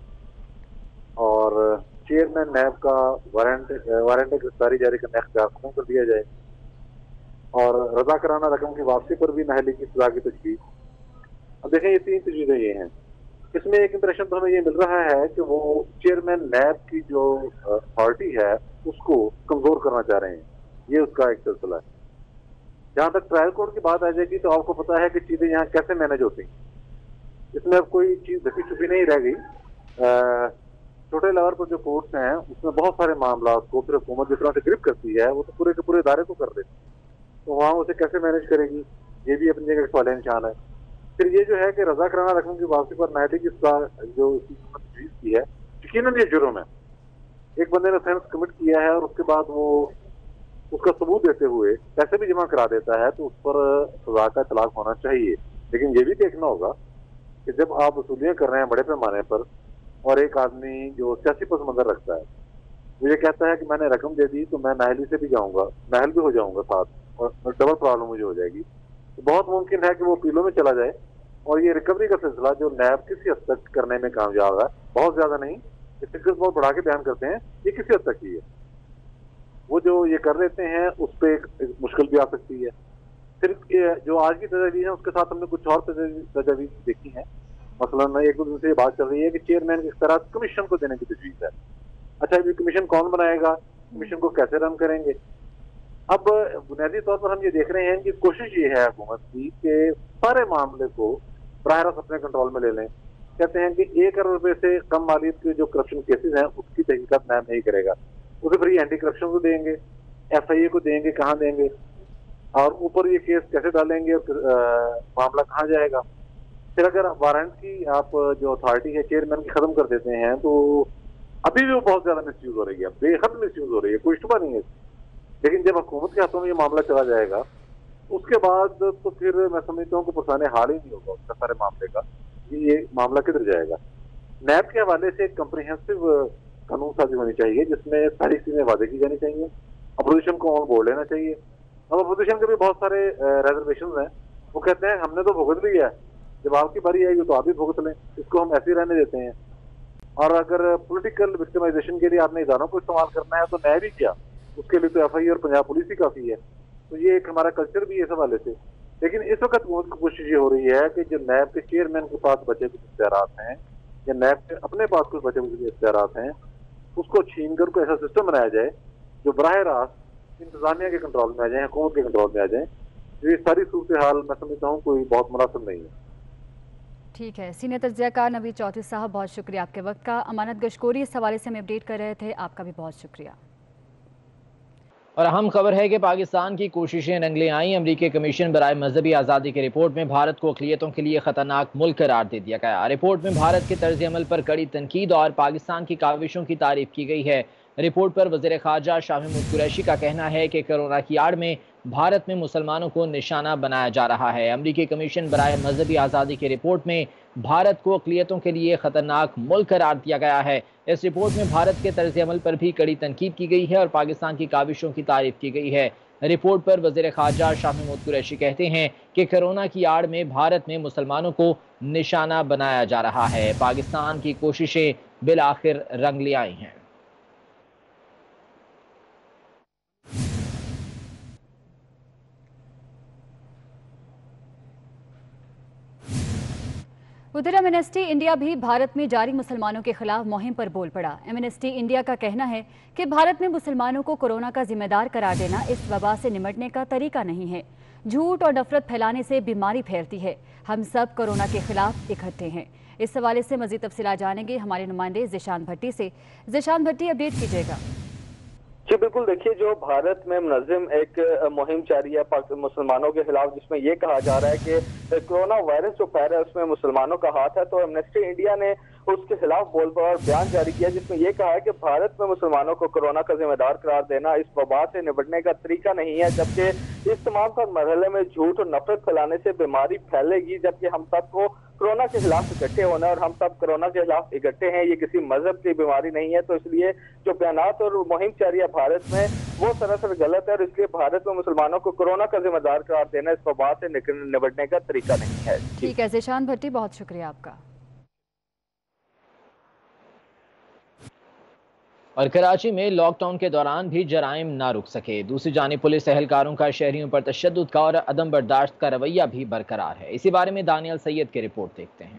और चेयरमैन नैब का वारंट गिरफ्तारी जारी करने अख्तियार खत्म कर दिया जाए और रजाकाराना रकम की वापसी पर भी नाअहली की सजा की तजवीज़। अब देखें, ये 3 तजवीज़ें ये हैं। इसमें एक इंप्रेशन तो हमें ये मिल रहा है कि वो चेयरमैन नैब की जो अथॉरिटी है उसको कमजोर करना चाह रहे हैं, ये उसका एक सिलसिला है। जहां तक ट्रायल कोर्ट की बात आ जाएगी तो आपको पता है कि चीजें यहाँ कैसे मैनेज होती हैं। इसमें अब कोई चीज ढकी छुपी नहीं रह गई। छोटे लेवल पर जो कोर्ट्स हैं उसमें बहुत सारे मामला को फिर हुकूमत जिस तरह से ग्रिप करती है वो तो पूरे के पूरे इदारे को कर देती है, तो वहाँ उसे कैसे मैनेज करेगी, ये भी अपनी जगह सवाल निशान है। फिर ये जो है कि रजाकाराना रकम की वापसी पर नाअहली की जो तजवीज़ की है, यकीनन ये जुर्म है। एक बंदे ने ऑफेंस कमिट किया है और उसके बाद वो उसका सबूत देते हुए पैसे भी जमा करा देता है तो उस पर सजा का इतलाक होना चाहिए। लेकिन ये भी देखना होगा कि जब आप वसूलियाँ कर रहे हैं बड़े पैमाने पर और एक आदमी जो सियासी पस मंजर रखता है वो ये कहता है कि मैंने रकम दे दी तो मैं नाअहली से भी जाऊँगा, नाअहल भी हो जाऊँगा साथ और डबल प्रॉब्लम मुझे हो जाएगी, तो बहुत मुमकिन है कि वो अपीलों में चला जाए और ये रिकवरी का सिलसिला जो नैब किसी हद तक करने में कामयाब है, बहुत ज्यादा नहीं, ये फिगर्स बहुत बढ़ा के बयान करते हैं, ये किसी हद तक ही है। वो जो ये कर लेते हैं उस पर एक मुश्किल भी आ सकती है। फिर जो आज की तजवीज़ है उसके साथ हमने कुछ और तजवीज़ देखी है। मसलन एक दूसरे से ये बात चल रही है कि चेयरमैन के इख्तियारात कमीशन को देने की तजवीज़ है। अच्छा, ये कमीशन कौन बनाएगा, कमीशन को कैसे रन करेंगे? अब बुनियादी तौर पर हम ये देख रहे हैं कि कोशिश ये है हुकूमत की कि सारे मामले को बराह रास्त अपने कंट्रोल में ले लें। कहते हैं कि 1 करोड़ रुपए से कम मालियत के जो करप्शन केसेस हैं उसकी तहकीकात नैब नहीं करेगा, उसे फिर एंटी करप्शन को देंगे, FIA को देंगे, कहाँ देंगे और ऊपर ये केस कैसे डालेंगे और मामला कहाँ जाएगा। फिर अगर वारंट की आप जो अथॉरिटी है चेयरमैन की खत्म कर देते हैं तो अभी भी वो बहुत ज्यादा मिसयूज हो रही है, बेहद मिसयूज हो रही है, कोई शुबा नहीं है। लेकिन जब हुकूमत के हाथों में ये मामला चला जाएगा उसके बाद तो फिर मैं समझता हूँ कि पुरसाने हाल ही नहीं होगा उसका सारे मामले का, ये मामला किधर जाएगा। नैब के हवाले से एक कम्प्रिहेंसिव कानून साजी होनी चाहिए जिसमें सारी चीजें वादे की जानी चाहिए, अपोजिशन को ऑन बोर्ड लेना चाहिए। अब अपोजिशन के भी बहुत सारे रिजर्वेशन हैं, वो कहते हैं हमने तो भुगत लिया है, जब आपकी बारी आएगी तो आप भी भुगत लें, इसको हम ऐसे ही रहने देते हैं। और अगर पॉलिटिकल विक्टिमाइजेशन के लिए आपने इदारों को इस्तेमाल करना है तो नैब ही क्या, उसके लिए तो FIA और पंजाब पुलिस ही काफी है। तो ये एक हमारा कल्चर भी है इस हवाले से। लेकिन इस वक्त कोशिश ये हो रही है कि जो नैब के चेयरमैन के पास बचे कुछ इख्तियारात हैं या नैब के अपने पास कुछ बचे कुछ इख्तियारात हैं उसको छीन कर कोई ऐसा सिस्टम बनाया जाए जो बराह रास्त इंतजामिया के कंट्रोल में आ जाए, हुकूमत के कंट्रोल में आ जाए। ये सारी सूरत हाल मैं समझता हूँ कोई बहुत मुनासिब नहीं है। ठीक है, सीनियर तज्ज़ियाकार नवीद चौधरी साहब बहुत शुक्रिया आपके वक्त का। अमानत गशकोरी इस हवाले से हमें अपडेट कर रहे थे, आपका भी बहुत शुक्रिया। اور اہم خبر ہے کہ پاکستان کی کوششیں ننگلیں آئیں۔ امریکی کمیشن برائے مذہبی آزادی کی رپورٹ میں بھارت کو اقلیتوں کے لیے خطرناک ملک قرار دے دیا گیا۔ رپورٹ میں بھارت کے طرز عمل پر کڑی تنقید اور پاکستان کی کاوشوں کی تعریف کی گئی ہے۔ رپورٹ پر وزیر خارجہ شاہ محمود قریشی کا کہنا ہے کہ کورونا کی آڑ میں بھارت میں مسلمانوں کو نشانہ بنایا جا رہا ہے۔ امریکی کمیشن برائے مذہبی آزادی کی رپورٹ میں بھارت کو اقلیتوں کے لیے خطرناک ملک قرار دیا گیا ہے۔ اس رپورٹ میں بھارت کے طرز عمل پر بھی کڑی تنقید کی گئی ہے اور پاکستان کی کاوشوں کی تعریف کی گئی ہے۔ رپورٹ پر وزیر خارجہ شاہ محمود قریشی کہتے ہیں کہ کورونا کی آڑ میں بھارت میں مسلمانوں کو نشانہ بنایا جا رہا ہے۔ پاکستان کی کوششیں بالآخر رنگ لے آئی ہیں۔ ادھر ایمنسٹی انڈیا بھی بھارت میں جاری مسلمانوں کے خلاف مہم پر بول پڑا۔ ایمنسٹی انڈیا کا کہنا ہے کہ بھارت میں مسلمانوں کو کورونا کا ذمہ دار قرار دینا اس وبا سے نمٹنے کا طریقہ نہیں ہے۔ جھوٹ اور نفرت پھیلانے سے بیماری پھیلتی ہے۔ ہم سب کورونا کے خلاف اکٹھے ہیں۔ اس حوالے سے مزید تفصیلات جانیں گے ہمارے نمائندے ذیشان بھٹی سے۔ ذیشان بھٹی، اپڈیٹ کیجیے گا۔ جی بالکل، دیکھیے جو بھارت میں منظم ایک مہم جاری ہے مسلمانوں کے خلاف، جس میں یہ کہا جا رہا ہے کہ کورونا وائرس جو پھیل رہا ہے اس میں مسلمانوں کا ہاتھ ہے، تو ایمنسٹی انڈیا نے اس کے خلاف بول پڑا اور بیان جاری کیا، جس میں یہ کہا ہے کہ بھارت میں مسلمانوں کو کورونا کا ذمہ دار قرار دینا اس وبا سے نمٹنے کا طریقہ نہیں ہے، جبکہ اس تمام تر مرحلے میں جھوٹ اور نفرت پھیلانے سے بیماری پھیلے گی، جبکہ ہم سب کو کورونا کے خلاف اکٹھے ہونا ہے اور ہم سب کورونا کے خلاف اکٹھے ہیں۔ یہ کسی مذہب کی بیماری نہیں ہے، تو اس لیے جو بیانات اور مہم جاری ہے بھارت میں وہ سراسر غلط ہے، اور اس لیے بھارت میں مسلمانوں کو کورونا کا ذمہ دار قرار دینا اس وبا سے نمٹنے کا طریقہ نہیں ہے۔ ٹھیک ہے ذیشان بھٹی، بہت شکریہ آپ کا۔ اور کراچی میں لاک ڈاؤن کے دوران بھی جرائم نہ رک سکے۔ دوسری جانب پولیس اہلکاروں کا شہریوں پر تشدد کا اور عدم برداشت کا رویہ بھی برقرار ہے۔ اسی بارے میں دانیال سید کی رپورٹ دیکھتے ہیں۔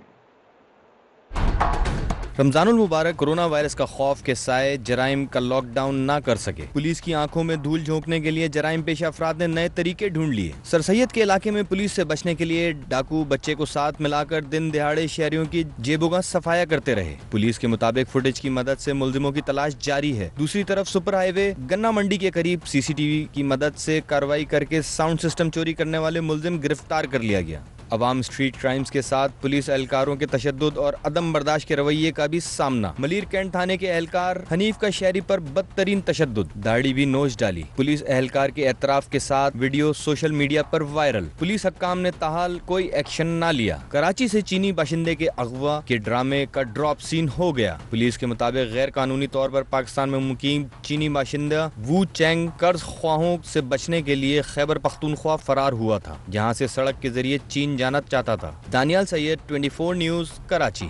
رمضان المبارک کورونا وائرس کا خوف کے سائے جرائم کا لاک ڈاؤن نہ کر سکے۔ پولیس کی آنکھوں میں دھول جھونکنے کے لیے جرائم پیشہ افراد نے نئے طریقے ڈھونڈ لیے۔ سر سید کے علاقے میں پولیس سے بچنے کے لیے ڈاکو بچے کو ساتھ ملا کر دن دہاڑے شہریوں کی جیبوں کا صفایا کرتے رہے۔ پولیس کے مطابق فوٹیج کی مدد سے ملزموں کی تلاش جاری ہے۔ دوسری طرف سپر ہائی وے گنا منڈی کے قریب سی سی ٹی وی کی مدد سے کارروائی کر کے ساؤنڈ سسٹم چوری کرنے والے ملزم گرفتار کر لیا گیا۔ عوام اسٹریٹ کرائمز کے ساتھ پولیس اہلکاروں کے تشدد اور عدم برداشت کے رویے کا بھی سامنا۔ ملیر کینٹ تھانے کے اہلکار حنیف کا شہری پر بدترین تشدد، داڑھی بھی نوچ ڈالی۔ پولیس اہلکار کے اعتراف کے ساتھ ویڈیو سوشل میڈیا پر وائرل۔ پولیس حکام نے تاحال کوئی ایکشن نہ لیا۔ کراچی سے چینی باشندے کے اغوا کے ڈرامے کا ڈراپ سین ہو گیا۔ پولیس کے مطابق غیر قانونی طور پر پاکستان میں مقیم چینی باشندہ وو چینگ قرض خواہوں سے بچنے کے لیے خیبر پختونخوا فرار ہوا تھا، جہاں سے سڑک کے ذریعے چین جانا چاہتا تھا۔ دانیال سید، 24 نیوز، کراچی۔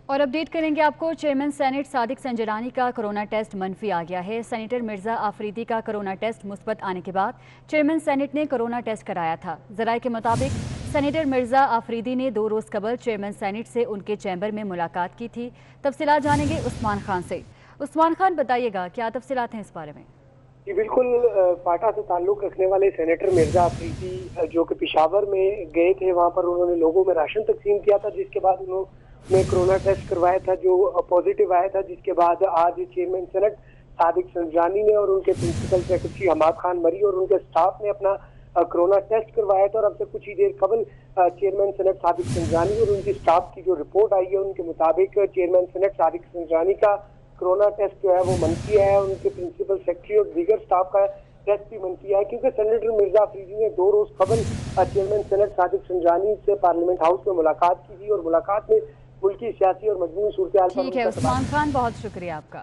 اور اپڈیٹ کریں گے آپ کو، چیئرمین سینٹ صادق سنجرانی کا کورونا ٹیسٹ منفی آ گیا ہے۔ سینیٹر مرزا آفریدی کا کورونا ٹیسٹ مثبت آنے کے بعد چیئرمین سینٹ نے کورونا ٹیسٹ کرایا تھا۔ ذرائع کے مطابق سینیٹر مرزا آفریدی نے 2 روز قبل چیئرمین سینٹ سے ان کے چیمبر میں ملاقات کی تھی۔ تفصیلات جانیں گے عثمان خان سے۔ عثمان خان، بتائیے گا کیا تفصیلات ہیں اس بارے میں؟ جی بالکل، فاٹا سے تعلق رکھنے والے سینیٹر مرزا آفریدی جو کہ پشاور میں گئے تھے، وہاں پر انہوں نے لوگوں میں راشن تقسیم کیا تھا، جس کے بعد انہوں نے کورونا ٹیسٹ کروایا تھا جو پازیٹیو آیا تھا، جس کے بعد آج چیئرمین سینٹ صادق سنجرانی نے اور ان کے پرنسپل سیکرٹری حماد خان مری اور ان کے سٹاف نے اپنا کورونا ٹیسٹ کروایا تھا، اور اب سے کچھ ہی دیر قبل چیئرمین سینٹ صادق سنجرانی اور ان کی سٹاف کی جو رپورٹ آئی ہے ان کے مطابق چیئرمین سینٹ صادق سنجرانی کا کورونا ٹیسٹ جو ہے وہ منفی ہے، ان کے پرنسپل سیکرٹری اور دیگر سٹاف کا ٹیسٹ بھی منفی ہے، کیونکہ سینیٹر مرزا آفریدی نے 2 روز قبل چیئرمین سینٹ صادق سنجرانی سے پارلیمنٹ ہاؤس میں ملاقات کی تھی اور ملاقات میں ملکی سیاسی اور مجموعی صورتحال پر۔ ٹھیک ہے عثمان خان، بہت شکریہ آپ کا۔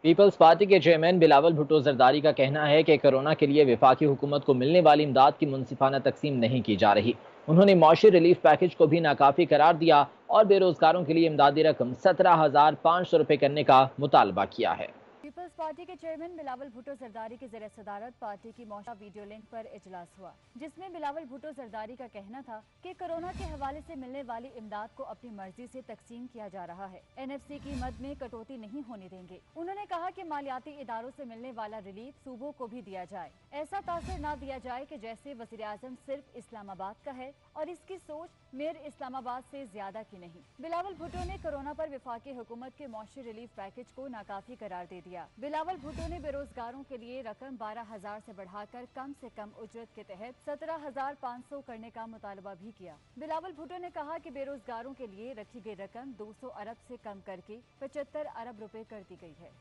پیپلز پارٹی کے چیئرمین بلاول بھٹو زرداری کا کہنا ہے کہ کورونا کے لیے وفاقی حکومت کو ملنے والی امداد کی منصفانہ تقسیم نہیں کی جا رہی۔ انہوں نے معاشی ریلیف پیکج کو بھی ناکافی قرار دیا اور بے روزگاروں کے لیے امدادی رقم 17,500 روپے کرنے کا مطالبہ کیا ہے۔ پیپلز پارٹی کے چیئرمین بلاول بھٹو زرداری کے زیر صدارت پارٹی کی موجودہ ویڈیو لنک پر اجلاس ہوا، جس میں بلاول بھٹو زرداری کا کہنا تھا کہ کورونا کے حوالے سے ملنے والی امداد کو اپنی مرضی سے تقسیم کیا جا رہا ہے۔ NFC کی مد میں کٹوتی نہیں ہونے دیں گے۔ انہوں نے کہا کہ مالیاتی اداروں سے ملنے والا ریلیف صوبوں کو بھی دیا جائے، ایسا تاثر نہ دیا جائے کہ جیسے وزیر اعظم صرف اسلام آباد کا ہے اور اس کی سوچ میئر اسلام آباد سے زیادہ کی نہیں۔ بلاول بھٹو نے کورونا پر وفاقی حکومت کے معاشی ریلیف پیکج کو ناکافی قرار دے دیا۔ बिलावल भुट्टो ने बेरोजगारों के लिए रकम 12,000 से बढ़ाकर कम से कम उजरत के तहत 17,500 करने का मुतालबा भी किया। बिलावल भुट्टो ने कहा कि बेरोजगारों के लिए रखी गई रकम 200 अरब से कम करके 75 अरब रुपए कर दी गई है।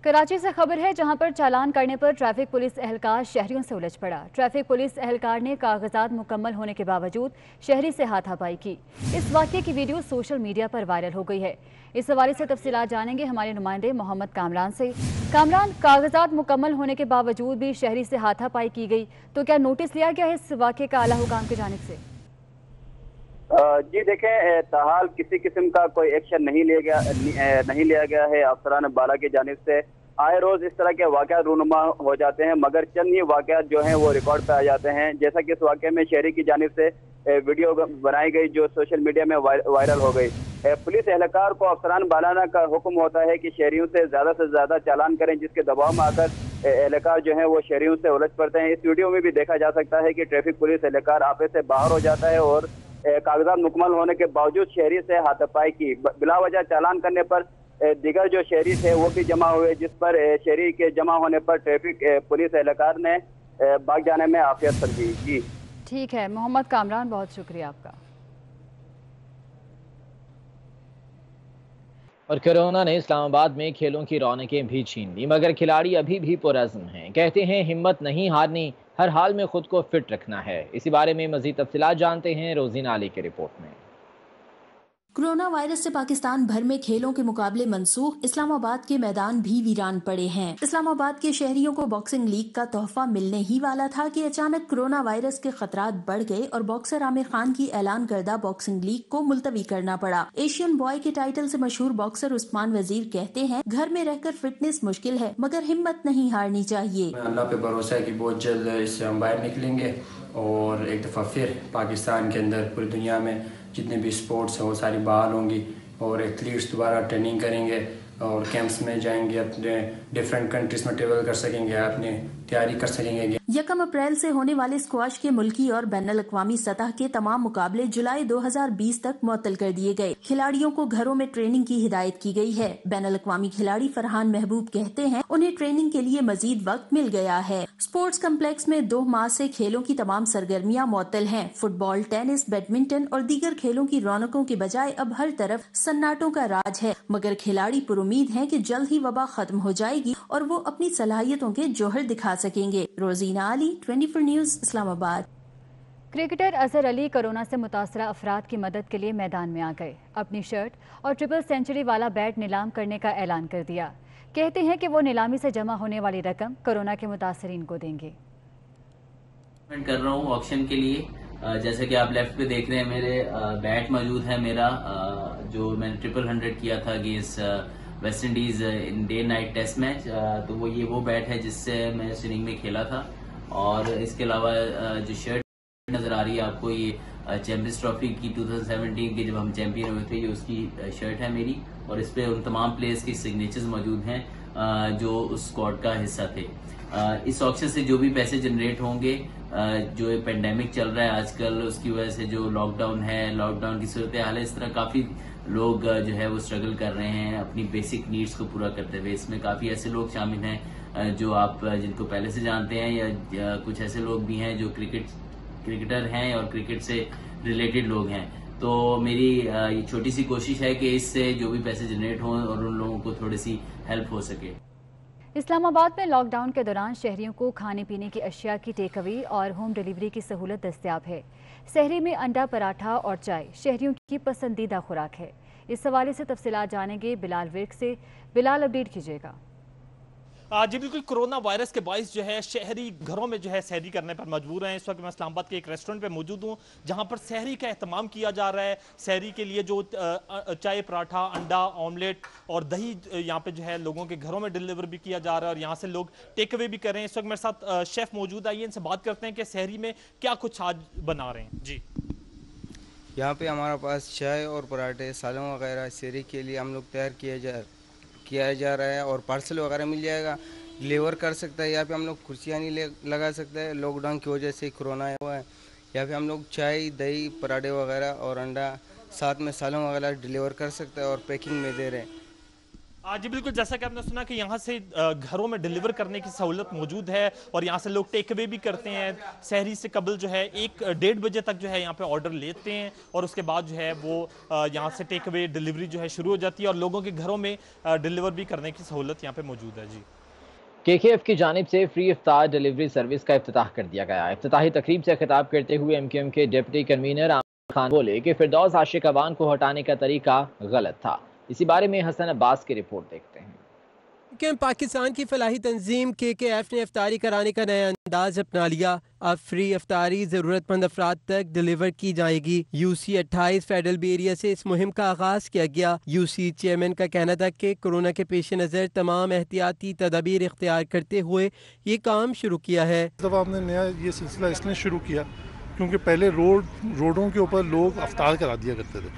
कराची से खबर है, जहां पर चालान करने पर ट्रैफिक पुलिस एहलकार शहरियों से उलझ पड़ा। ट्रैफिक पुलिस एहलकार ने कागजात मुकम्मल होने के बावजूद शहरी से हाथापाई की। इस वाक़ये की वीडियो सोशल मीडिया पर वायरल हो गई है। इस हवाले से तफसीलात जानेंगे हमारे नुमाइंदे मोहम्मद कामरान से। कामरान, कागजात मुकम्मल होने के बावजूद भी शहरी से हाथापाई की गई, तो क्या नोटिस लिया गया है इस वाक़ये का आला हुकाम की जानिब से? जी देखें, ताहाल किसी किस्म का कोई एक्शन नहीं लिया गया है अफसरान बाला की जानिब से। आए रोज इस तरह के वाक़यात रूनुमा हो जाते हैं, मगर चंद ही वाक़यात जो हैं वो रिकॉर्ड पे आ जाते हैं। जैसा कि इस वाक़े में शहरी की जानिब से वीडियो बनाई गई जो सोशल मीडिया में वायरल हो गई। पुलिस एहलकार को अफसरान बालाना का हुक्म होता है कि शहरियों से ज़्यादा चालान करें, जिसके दबाव में आकर एहलकार जो है वो शहरियों से उलझ पड़ते हैं। इस वीडियो में भी देखा जा सकता है कि ट्रैफिक पुलिस एहलकार आपे से बाहर हो जाता है और कागजात मुकम्मल होने के बावजूद शहरी से हाथापाई की। बिला वजह चालान करने पर दिगर जो शहरी थे वो भी जमा हुए, जिस पर शहरी के जमा होने पर ट्रैफिक पुलिस एहलकार ने भाग जाने में आफियत समझी। जी ठीक है मोहम्मद कामरान, बहुत शुक्रिया आपका। और कोरोना ने इस्लामाबाद में खेलों की रौनकें भी छीन ली, मगर खिलाड़ी अभी भी पुरअज़्म हैं। कहते हैं हिम्मत नहीं हारनी, हर हाल में खुद को फिट रखना है। इसी बारे में मज़ीद तफसीलात जानते हैं रोजीना अली की रिपोर्ट में। कोरोना वायरस से पाकिस्तान भर में खेलों के मुकाबले मनसूख, इस्लामाबाद के मैदान भी वीरान पड़े हैं। इस्लामाबाद के शहरियों को बॉक्सिंग लीग का तोहफा मिलने ही वाला था कि अचानक कोरोना वायरस के खतरात बढ़ गए और बॉक्सर आमिर खान की ऐलान करदा बॉक्सिंग लीग को मुलतवी करना पड़ा। एशियन बॉय के टाइटल से मशहूर बॉक्सर उस्मान वजीर कहते हैं, घर में रहकर फिटनेस मुश्किल है, मगर हिम्मत नहीं हारनी चाहिए। अल्लाह पे भरोसा है कि बहुत जल्द इससे हम बाहर निकलेंगे और एक दफ़ा फिर पाकिस्तान के अंदर पूरी दुनिया में जितने भी स्पोर्ट्स हैं वो सारी बहाल होंगी और एथलीट्स दोबारा ट्रेनिंग करेंगे और कैंप्स में जाएंगे, अपने डिफरेंट कंट्रीज में ट्रेवल कर सकेंगे, अपनी तैयारी कर सकेंगे। 1 अप्रैल से होने वाले स्क्वाश के मुल्की और बैनुल अक़वामी सतह के तमाम मुकाबले जुलाई 2020 तक मुअत्तल कर दिए गए। खिलाड़ियों को घरों में ट्रेनिंग की हिदायत की गई है। बैनुल अक़वामी खिलाड़ी फरहान महबूब कहते हैं, उन्हें ट्रेनिंग के लिए मजीद वक्त मिल गया है। स्पोर्ट्स कम्प्लेक्स में 2 माह से खेलों की तमाम सरगर्मियां मुअत्तल हैं। फुटबॉल, टेनिस, बैडमिंटन और दीगर खेलों की रौनकों के बजाय अब हर तरफ सन्नाटों का राज है, मगर खिलाड़ी पुरुमीद हैं कि जल्द ही वबा खत्म हो जाएगी और वो अपनी सलाहियतों के जौहर दिखा सकेंगे। Rozina Ali, 24 news, Islamabad. Cricketer Azhar Ali corona से मुतासरा अफराद की मदद के लिए मैदान में आ गए। अपनी शर्ट और ट्रिपल सेंचुरी वाला बैट नीलाम करने का ऐलान कर दिया। कहते हैं कि वो नीलामी से जमा होने वाली रकम कोरोना के मुतासरीन को देंगे। कर रहा हूँ ऑक्शन के लिए, जैसे कि आप लेफ्ट पे देख रहे हैं मेरे बैट मौजूद है मेरा, जो मैंने 100 किया था against West Indies in day night test match. तो वो बैट है जिससे मैं स्विनिंग में खेला था। और इसके अलावा जो शर्ट नजर आ रही है आपको, ये चैंपियंस ट्रॉफी की 2017 की जब हम चैंपियन हुए थे, ये उसकी शर्ट है मेरी। और इस पे उन तमाम प्लेयर्स की सिग्नेचर्स मौजूद हैं जो उस स्क्वाड का हिस्सा थे। इस ऑक्शन से जो भी पैसे जनरेट होंगे, जो ये पेंडेमिक चल रहा है आजकल, उसकी वजह से जो लॉकडाउन है, लॉकडाउन की सूरत हाल है, इस तरह काफ़ी लोग जो है वो स्ट्रगल कर रहे हैं अपनी बेसिक नीड्स को पूरा करते हुए। इसमें काफ़ी ऐसे लोग शामिल हैं जो आप जिनको पहले से जानते हैं, या कुछ ऐसे लोग भी हैं जो क्रिकेटर हैं और क्रिकेट से रिलेटेड लोग हैं। तो मेरी ये छोटी सी कोशिश है कि इससे जो भी पैसे जनरेट हों और उन लोगों को थोड़ी सी हेल्प हो सके। इस्लामाबाद में लॉकडाउन के दौरान शहरियों को खाने पीने की अशिया की टेक अवे और होम डिलीवरी की सहूलत दस्तयाब है। सहरी में अंडा, पराठा और चाय शहरियों की पसंदीदा खुराक है। इस हवाले से तफसीलात जानेंगे बिलाल विर्क से। बिलाल, अपडेट कीजिएगा। जी बिल्कुल, कोरोना वायरस के बाइस जो है शहरी घरों में जो है सहरी करने पर मजबूर हैं। इस वक्त मैं इस्लामाबाद के एक रेस्टोरेंट पे मौजूद हूँ जहाँ पर सहरी का एहतमाम किया जा रहा है। सहरी के लिए जो चाय, पराठा, अंडा, ऑमलेट और दही यहाँ पे जो है लोगों के घरों में डिलीवर भी किया जा रहा है और यहाँ से लोग टेक अवे भी कर रहे हैं। इस वक्त मेरे साथ शेफ मौजूद, आइए इनसे बात करते हैं कि सहरी में क्या कुछ आज बना रहे हैं। जी, यहाँ पे हमारे पास चाय और पराठे, सालन वगैरह सहरी के लिए हम लोग तैयार किया जा रहा है और पार्सल वगैरह मिल जाएगा, डिलीवर कर सकता है। यहाँ पे हम लोग कुर्सियाँ नहीं लगा सकते हैं, लॉकडाउन की वजह से कोरोना हुआ है। यहाँ पे हम लोग चाय, दही, पराठे वगैरह और अंडा साथ में सालन वगैरह डिलीवर कर सकते हैं और पैकिंग में दे रहे हैं। जी बिल्कुल, जैसा कि आपने सुना कि यहाँ से घरों में डिलीवर करने की सहूलत मौजूद है और यहाँ से लोग टेक अवे भी करते हैं। सहरी से कबल जो है 1-1:30 बजे तक जो है यहाँ पे ऑर्डर लेते हैं और उसके बाद जो है वो यहाँ से टेक अवे डिलीवरी जो है शुरू हो जाती है और लोगों के घरों में डिलीवर भी करने की सहूलत यहाँ पे मौजूद है। जी, KKF की जानिब से फ्री इफ्तार डिलीवरी सर्विस का इफ्तिताह कर दिया गया। इफ्तिताही तकरीब से खिताब करते हुए MQM के डिप्टी कन्वीनर आमिर खान बोले कि फिरदौस आशिक अवान को हटाने का तरीका गलत था। इसी बारे में हसन अब्बास की रिपोर्ट देखते हैं। पाकिस्तान की फलाही तंजीम KKF ने इफ्तारी कराने का नया अंदाज अपना लिया। अब फ्री इफ्तारी ज़रूरतमंद अफराद तक डिलीवर की जाएगी। UC 28 फेडरल बी एरिया से इस मुहिम का आगाज किया गया। UC चेयरमैन का कहना था कि कोरोना के पेश नज़र तमाम एहतियाती तदाबीर इख्तियार करते हुए ये काम शुरू किया है। इस दफ़ा हमने नया ये सिलसिला इसलिए शुरू किया क्योंकि पहले रोडों के ऊपर लोग अफ्तार करा दिया करते थे।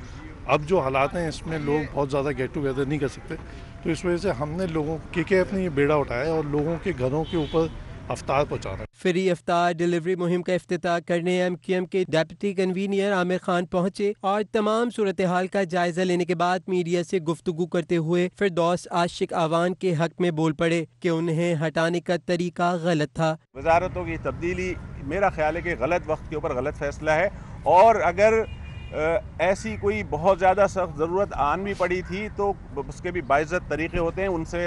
अब जो हालात हैं इसमें लोग बहुत ज़्यादा गेट टुगेदर नहीं कर सकते, तो इस वजह से हमने KKF ने ये बेड़ा उठाया और लोगों के घरों के ऊपर अफ्तार पहुँचाना। फ्री अफ्तार डिलीवरी मुहिम का इफ्तिताह करने MQM के डिप्टी कन्वीनर आमिर खान पहुंचे और तमाम सूरत हाल का जायजा लेने के बाद मीडिया से गुफ्तगू करते हुए फिरदौस आशिक अवान के हक में बोल पड़े कि उन्हें हटाने का तरीका गलत था। वजारतों की तब्दीली मेरा ख्याल है कि गलत वक्त के ऊपर गलत फैसला है, और अगर ऐसी कोई बहुत ज़्यादा सख्त ज़रूरत आन भी पड़ी थी तो उसके भी बाइज़्ज़त तरीक़े होते हैं। उनसे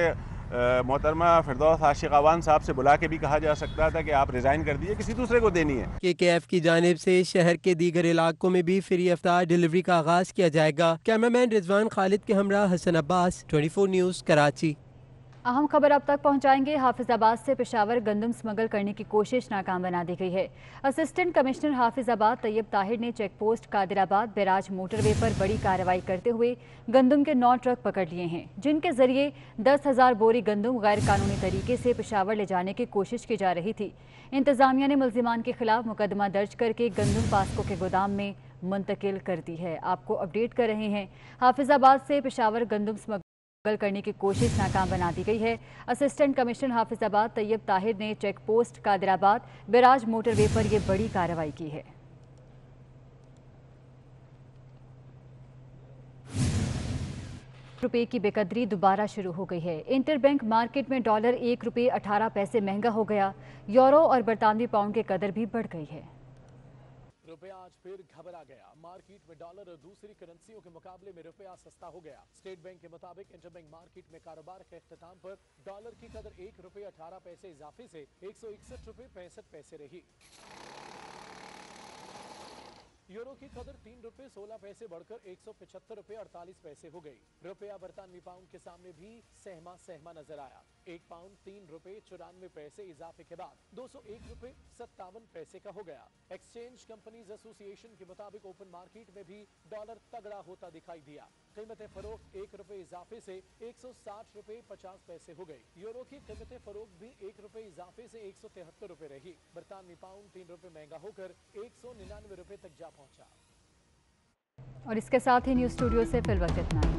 मोहतरमा फिरदौस आशिक अवान साहब से बुला के भी कहा जा सकता था कि आप रिज़ाइन कर दिए, किसी दूसरे को देनी है। KKF की जानिब से शहर के दीगर इलाकों में भी फ्री अफ्तार डिलीवरी का आगाज़ किया जाएगा। कैमरामैन रिजवान खालिद के हमरा हसन अब्बास, 24 न्यूज़, कराची। अहम खबर अब तक पहुंचाएंगे। हाफिजाबाद से पेशावर गंदम स्मगल करने की कोशिश नाकाम बना दी गई है। असिस्टेंट कमिश्नर हाफिजाबाद तैयब ताहिर ने check post Qadirabad barrage motorway पर बड़ी कार्रवाई करते हुए गंदम के 9 ट्रक पकड़ लिए हैं, जिनके जरिए 10,000 बोरी गंदम गैर कानूनी तरीके से पेशावर ले जाने की कोशिश की जा रही थी। इंतजामिया ने मुल्जिमान के खिलाफ मुकदमा दर्ज करके गंदम पास्को के गोदाम में मुंतकिल कर दी है। आपको अपडेट कर रहे हैं। हाफिजाबाद से पेशावर गंदम स्मगल करने की कोशिश नाकाम बना दी गई है। असिस्टेंट कमिश्नर हाफिजाबाद तैयब ताहिर ने check post Qadirabad barrage motorway पर यह बड़ी कार्रवाई की है। रुपए की बेकदरी दोबारा शुरू हो गई है। इंटरबैंक मार्केट में डॉलर $1.18 महंगा हो गया। यूरो और बरतानवी पाउंड की कदर भी बढ़ गई है। रुपया आज फिर घबरा गया। मार्केट में डॉलर और दूसरी करेंसियों के मुकाबले में रुपया सस्ता हो गया। स्टेट बैंक के मुताबिक इंटरबैंक मार्केट में कारोबार के इख्तिताम पर डॉलर की कदर $1.18 इजाफे से $161.65 रही। यूरो की कदर $3.16 बढ़कर $175.48 हो गई। रुपया बरतानवी पाउंड के सामने भी सहमा नजर आया। एक पाउंड $3.94 इजाफे के बाद $201.57 का हो गया। एक्सचेंज कंपनीज एसोसिएशन के मुताबिक ओपन मार्केट में भी डॉलर तगड़ा होता दिखाई दिया। कीमत फरोख्त $1 इजाफे से $160.50 हो गई। यूरो की कीमत फरोख्त भी $1 इजाफे से $173 रही। बरतानवी पाउंड $3 महंगा होकर $199 तक जा पहुंचा। और इसके साथ ही न्यूज़ स्टूडियो से फिलहाल इतना ही।